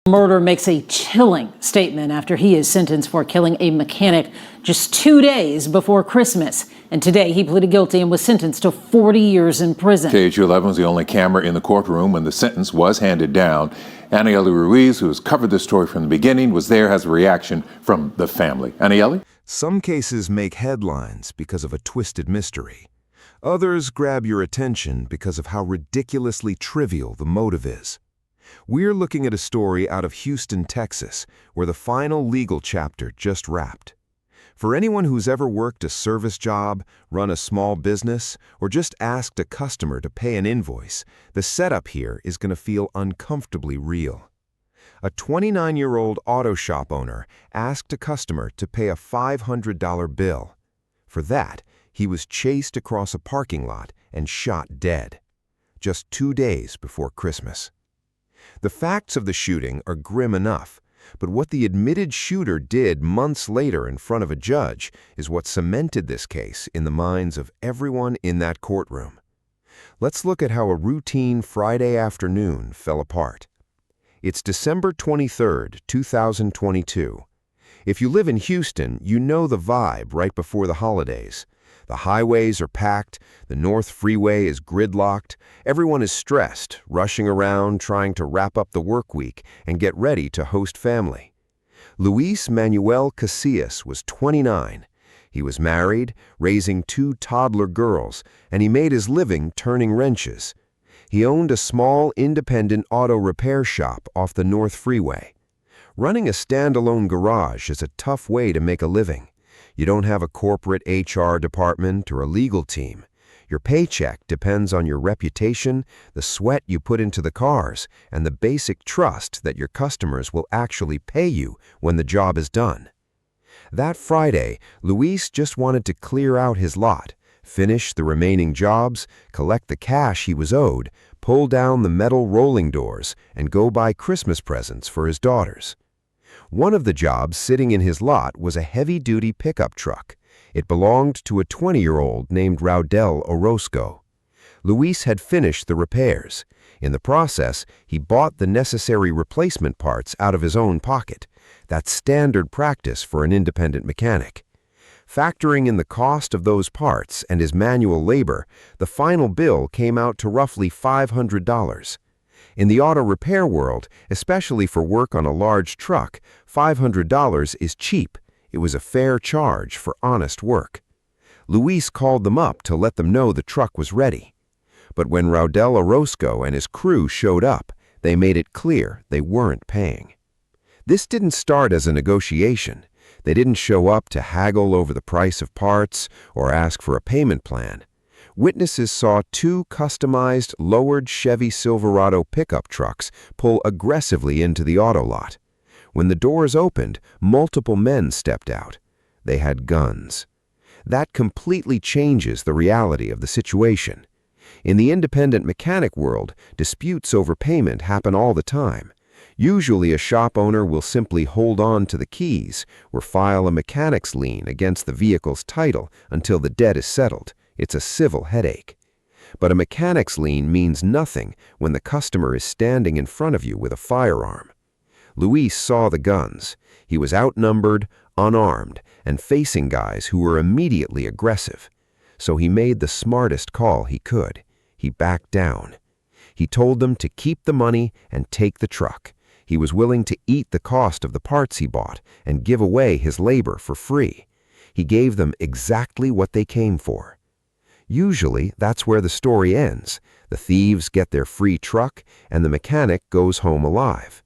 Murder makes a chilling statement after he is sentenced for killing a mechanic just 2 days before Christmas. And today he pleaded guilty and was sentenced to 40 years in prison. KHU11 was the only camera in the courtroom when the sentence was handed down. Anieli Ruiz, who has covered this story from the beginning, was there, has a reaction from the family. Anieli? Some cases make headlines because of a twisted mystery. Others grab your attention because of how ridiculously trivial the motive is. We're looking at a story out of Houston, Texas, where the final legal chapter just wrapped. For anyone who's ever worked a service job, run a small business, or just asked a customer to pay an invoice, the setup here is going to feel uncomfortably real. A 29-year-old auto shop owner asked a customer to pay a $500 bill. For that, he was chased across a parking lot and shot dead, just 2 days before Christmas. The facts of the shooting are grim enough, but what the admitted shooter did months later in front of a judge is what cemented this case in the minds of everyone in that courtroom. Let's look at how a routine Friday afternoon fell apart. It's December 23, 2022. If you live in Houston, you know the vibe right before the holidays. The highways are packed, the North Freeway is gridlocked, everyone is stressed, rushing around trying to wrap up the work week and get ready to host family. Luis Casillas was 29. He was married, raising 2 toddler girls, and he made his living turning wrenches. He owned a small independent auto repair shop off the North Freeway. Running a standalone garage is a tough way to make a living. You don't have a corporate HR department or a legal team. Your paycheck depends on your reputation, the sweat you put into the cars, and the basic trust that your customers will actually pay you when the job is done. That Friday, Luis just wanted to clear out his lot, finish the remaining jobs, collect the cash he was owed, pull down the metal rolling doors, and go buy Christmas presents for his daughters. One of the jobs sitting in his lot was a heavy-duty pickup truck. It belonged to a 20-year-old named Raudel Orozco. Luis had finished the repairs. In the process, he bought the necessary replacement parts out of his own pocket. That's standard practice for an independent mechanic. Factoring in the cost of those parts and his manual labor, the final bill came out to roughly $500. In the auto repair world, especially for work on a large truck, $500 is cheap. It was a fair charge for honest work. Luis called them up to let them know the truck was ready. But when Raudel Orozco and his crew showed up, they made it clear they weren't paying. This didn't start as a negotiation. They didn't show up to haggle over the price of parts or ask for a payment plan. Witnesses saw 2 customized, lowered Chevy Silverado pickup trucks pull aggressively into the auto lot. When the doors opened, multiple men stepped out. They had guns. That completely changes the reality of the situation. In the independent mechanic world, disputes over payment happen all the time. Usually a shop owner will simply hold on to the keys or file a mechanic's lien against the vehicle's title until the debt is settled. It's a civil headache. But a mechanic's lien means nothing when the customer is standing in front of you with a firearm. Luis saw the guns. He was outnumbered, unarmed, and facing guys who were immediately aggressive. So he made the smartest call he could. He backed down. He told them to keep the money and take the truck. He was willing to eat the cost of the parts he bought and give away his labor for free. He gave them exactly what they came for. Usually, that's where the story ends. The thieves get their free truck, and the mechanic goes home alive.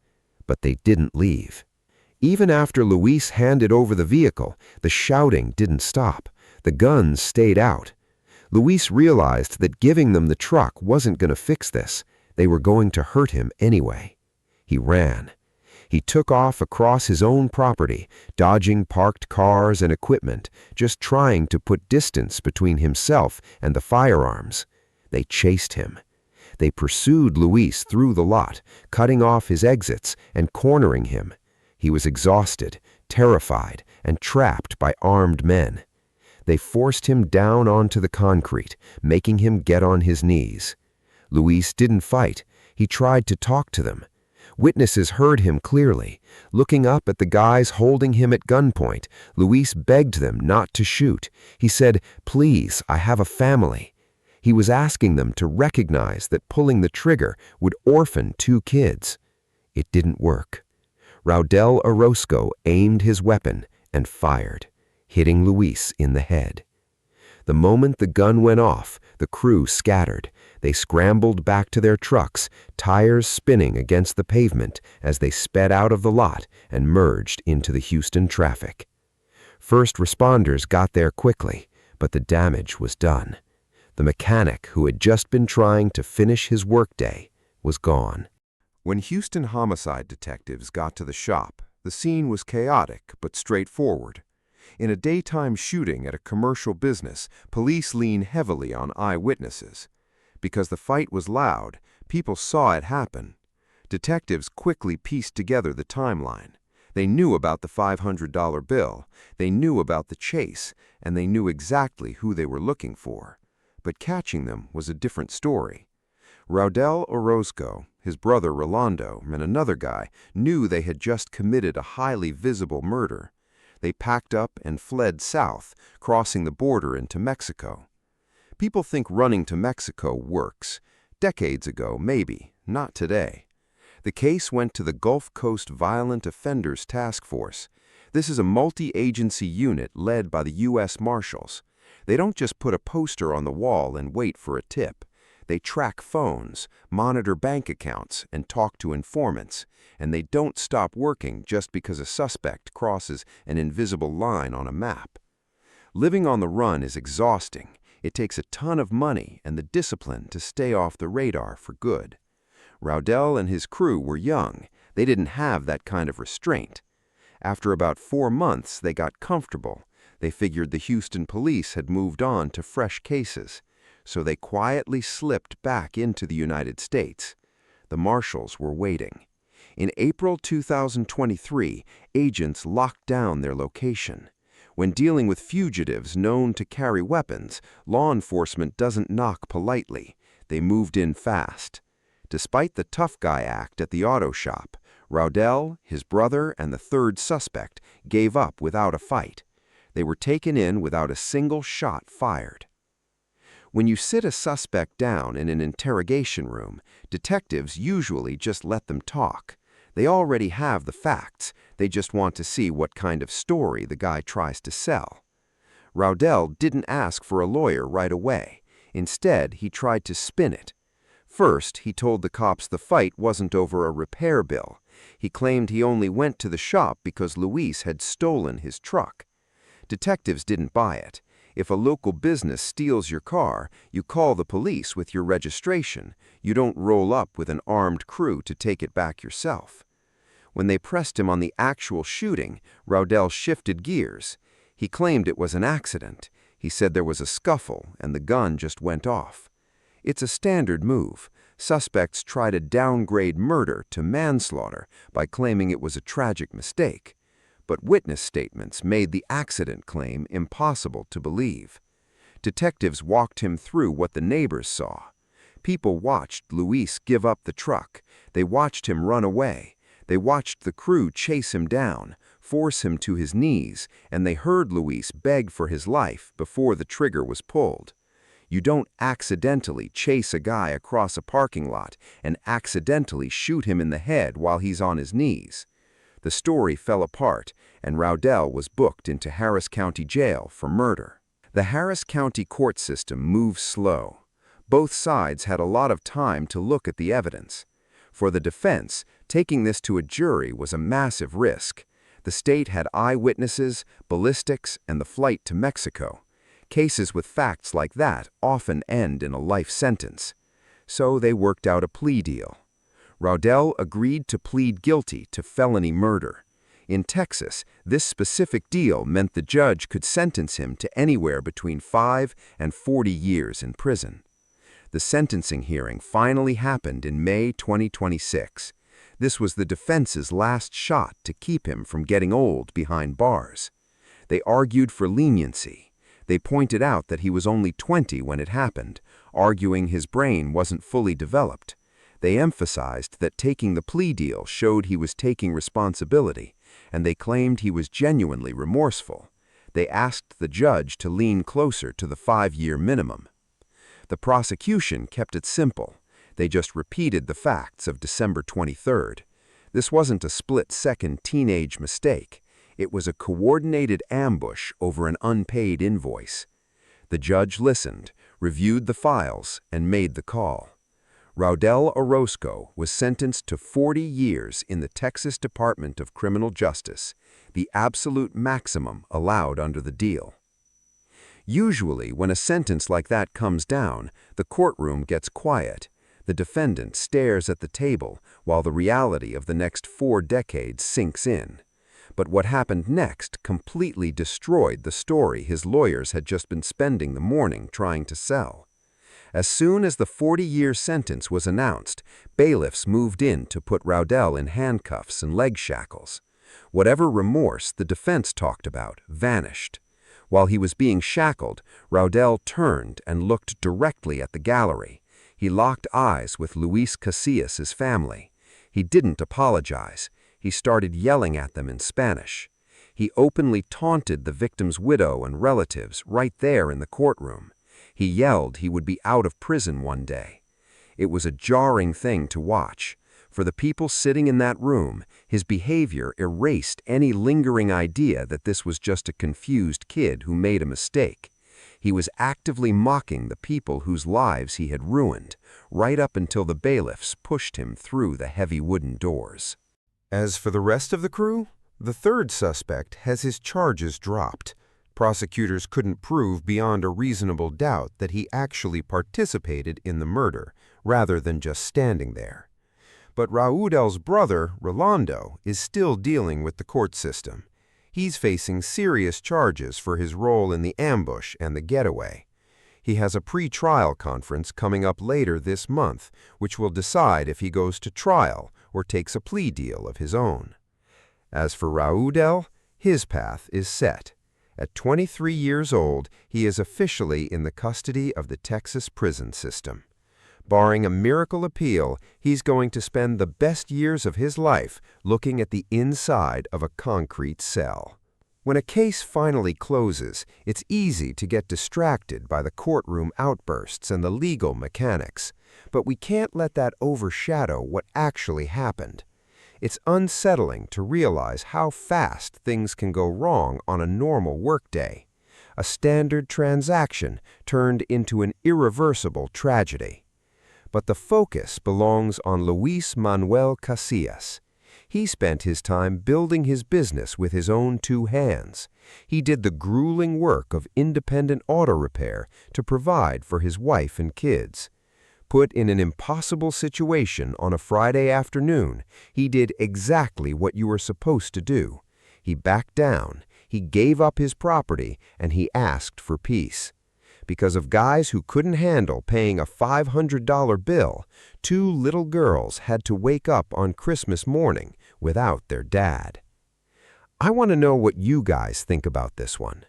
But they didn't leave. Even after Luis handed over the vehicle, the shouting didn't stop. The guns stayed out. Luis realized that giving them the truck wasn't going to fix this. They were going to hurt him anyway. He ran. He took off across his own property, dodging parked cars and equipment, just trying to put distance between himself and the firearms. They chased him. They pursued Luis through the lot, cutting off his exits and cornering him. He was exhausted, terrified, and trapped by armed men. They forced him down onto the concrete, making him get on his knees. Luis didn't fight. He tried to talk to them. Witnesses heard him clearly. Looking up at the guys holding him at gunpoint, Luis begged them not to shoot. He said, "Please, I have a family." He was asking them to recognize that pulling the trigger would orphan 2 kids. It didn't work. Raudel Orozco aimed his weapon and fired, hitting Luis in the head. The moment the gun went off, the crew scattered. They scrambled back to their trucks, tires spinning against the pavement as they sped out of the lot and merged into the Houston traffic. First responders got there quickly, but the damage was done. The mechanic who had just been trying to finish his workday was gone. When Houston homicide detectives got to the shop, the scene was chaotic but straightforward. In a daytime shooting at a commercial business, police lean heavily on eyewitnesses. Because the fight was loud, people saw it happen. Detectives quickly pieced together the timeline. They knew about the $500 bill, they knew about the chase, and they knew exactly who they were looking for. But catching them was a different story. Raudel Orozco, his brother Rolando, and another guy knew they had just committed a highly visible murder. They packed up and fled south, crossing the border into Mexico. People think running to Mexico works. Decades ago, maybe, not today. The case went to the Gulf Coast Violent Offenders Task Force. This is a multi-agency unit led by the U.S. Marshals. They don't just put a poster on the wall and wait for a tip. They track phones, monitor bank accounts, and talk to informants. And they don't stop working just because a suspect crosses an invisible line on a map. Living on the run is exhausting. It takes a ton of money and the discipline to stay off the radar for good. Raudel and his crew were young. They didn't have that kind of restraint. After about 4 months, they got comfortable. They figured the Houston police had moved on to fresh cases. So they quietly slipped back into the United States. The marshals were waiting. In April 2023, agents locked down their location. When dealing with fugitives known to carry weapons, law enforcement doesn't knock politely. They moved in fast. Despite the tough guy act at the auto shop, Raudel, his brother, and the third suspect gave up without a fight. They were taken in without a single shot fired. When you sit a suspect down in an interrogation room, detectives usually just let them talk. They already have the facts. They just want to see what kind of story the guy tries to sell. Raudel didn't ask for a lawyer right away. Instead, he tried to spin it. First, he told the cops the fight wasn't over a repair bill. He claimed he only went to the shop because Luis had stolen his truck. Detectives didn't buy it. If a local business steals your car, you call the police with your registration. You don't roll up with an armed crew to take it back yourself. When they pressed him on the actual shooting, Raudel shifted gears. He claimed it was an accident. He said there was a scuffle and the gun just went off. It's a standard move. Suspects try to downgrade murder to manslaughter by claiming it was a tragic mistake. But witness statements made the accident claim impossible to believe. Detectives walked him through what the neighbors saw. People watched Luis give up the truck. They watched him run away. They watched the crew chase him down, force him to his knees, and they heard Luis beg for his life before the trigger was pulled. You don't accidentally chase a guy across a parking lot and accidentally shoot him in the head while he's on his knees. The story fell apart, and Raudel was booked into Harris County Jail for murder. The Harris County court system moves slow. Both sides had a lot of time to look at the evidence. For the defense, taking this to a jury was a massive risk. The state had eyewitnesses, ballistics, and the flight to Mexico. Cases with facts like that often end in a life sentence. So they worked out a plea deal. Raudel agreed to plead guilty to felony murder. In Texas, this specific deal meant the judge could sentence him to anywhere between 5 and 40 years in prison. The sentencing hearing finally happened in May 2026. This was the defense's last shot to keep him from getting old behind bars. They argued for leniency. They pointed out that he was only 20 when it happened, arguing his brain wasn't fully developed. They emphasized that taking the plea deal showed he was taking responsibility, and they claimed he was genuinely remorseful. They asked the judge to lean closer to the 5-year minimum. The prosecution kept it simple. They just repeated the facts of December 23rd. This wasn't a split-second teenage mistake. It was a coordinated ambush over an unpaid invoice. The judge listened, reviewed the files, and made the call. Raudel Orozco was sentenced to 40 years in the Texas Department of Criminal Justice, the absolute maximum allowed under the deal. Usually, when a sentence like that comes down, the courtroom gets quiet. The defendant stares at the table while the reality of the next 4 decades sinks in. But what happened next completely destroyed the story his lawyers had just been spending the morning trying to sell. As soon as the 40-year sentence was announced, bailiffs moved in to put Raudel in handcuffs and leg shackles. Whatever remorse the defense talked about vanished. While he was being shackled, Raudel turned and looked directly at the gallery. He locked eyes with Luis Casillas' family. He didn't apologize. He started yelling at them in Spanish. He openly taunted the victim's widow and relatives right there in the courtroom. He yelled he would be out of prison one day. It was a jarring thing to watch. For the people sitting in that room, his behavior erased any lingering idea that this was just a confused kid who made a mistake. He was actively mocking the people whose lives he had ruined, right up until the bailiffs pushed him through the heavy wooden doors. As for the rest of the crew, the third suspect has his charges dropped. Prosecutors couldn't prove beyond a reasonable doubt that he actually participated in the murder, rather than just standing there. But Raudel's brother, Rolando, is still dealing with the court system. He's facing serious charges for his role in the ambush and the getaway. He has a pre-trial conference coming up later this month, which will decide if he goes to trial or takes a plea deal of his own. As for Raudel, his path is set. At 23 years old, he is officially in the custody of the Texas prison system. Barring a miracle appeal, he's going to spend the best years of his life looking at the inside of a concrete cell. When a case finally closes, it's easy to get distracted by the courtroom outbursts and the legal mechanics, but we can't let that overshadow what actually happened. It's unsettling to realize how fast things can go wrong on a normal workday. A standard transaction turned into an irreversible tragedy. But the focus belongs on Luis Manuel Casillas. He spent his time building his business with his own 2 hands. He did the grueling work of independent auto repair to provide for his wife and kids. Put in an impossible situation on a Friday afternoon, he did exactly what you were supposed to do. He backed down, he gave up his property, and he asked for peace. Because of guys who couldn't handle paying a $500 bill, 2 little girls had to wake up on Christmas morning without their dad. I want to know what you guys think about this one.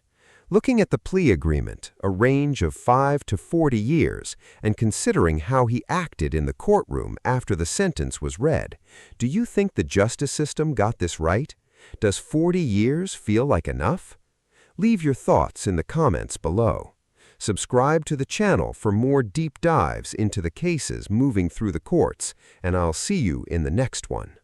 Looking at the plea agreement, a range of 5 to 40 years, and considering how he acted in the courtroom after the sentence was read, do you think the justice system got this right? Does 40 years feel like enough? Leave your thoughts in the comments below. Subscribe to the channel for more deep dives into the cases moving through the courts, and I'll see you in the next one.